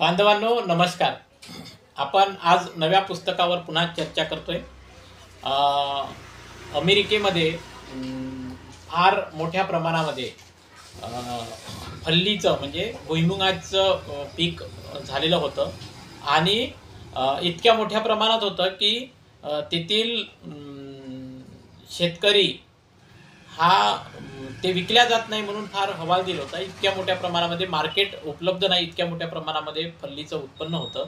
बांधवांनो नमस्कार. आपण आज नव्या पुस्तकावर पुन्हा चर्चा करतोय. अमेरिकेमध्ये फार मोठ्या प्रमाणामध्ये अ, फल्लीचं म्हणजे भुईमुगाचं पीक झालेलं होतं आणि इतक्या मोठ्या प्रमाणात होतं की तेथील शेतकरी हा ते विकल्या जात नाही म्हणून फार हवालदिल होता. इतक्या मोठ्या प्रमाणामध्ये मार्केट उपलब्ध नाही, इतक्या मोठ्या प्रमाणामध्ये फल्लीचं उत्पन्न होतं.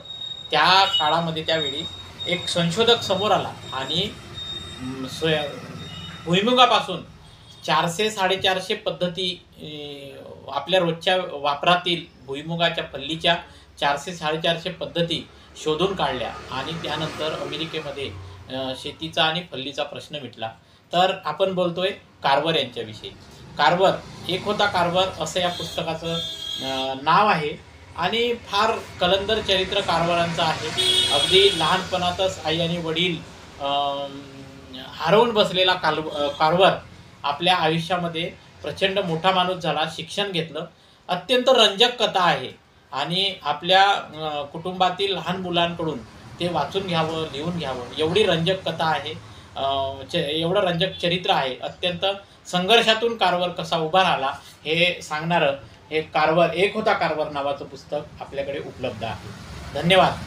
त्या काळामध्ये त्यावेळी एक संशोधक समोर आला आणि सोया भुईमुगापासून 400-450 पद्धती आपल्या रोजच्या वापरातील भुईमुगाच्या फल्लीच्या 400-450 पद्धती शोधून काढल्या आणि त्यानंतर अमेरिकेमध्ये शेतीचा आणि फल्लीचा प्रश्न मिटला. तर आपण बोलतोय कार्वर यांच्याविषयी. कार्वर एक होता कार्वर असं या पुस्तकाचं नाव आहे आणि फार कलंदर चरित्र कार्वरांचं आहे. अगदी लहानपणातच आई आणि वडील हरवून बसलेला कार्वर आपल्या आयुष्यामध्ये प्रचंड मोठा माणूस झाला, शिक्षण घेतलं. अत्यंत रंजक कथा आहे आणि आपल्या कुटुंबातील लहान मुलांकडून ते वाचून घ्यावं, लिहून घ्यावं एवढी रंजक कथा आहे. एवढं रंजक चरित्र आहे. अत्यंत संघर्षातून कार्वर कसा उभा राहिला हे सांगणारं हे कार्वर एक होता कार्वर नावाचं पुस्तक आपल्याकडे उपलब्ध आहे. धन्यवाद.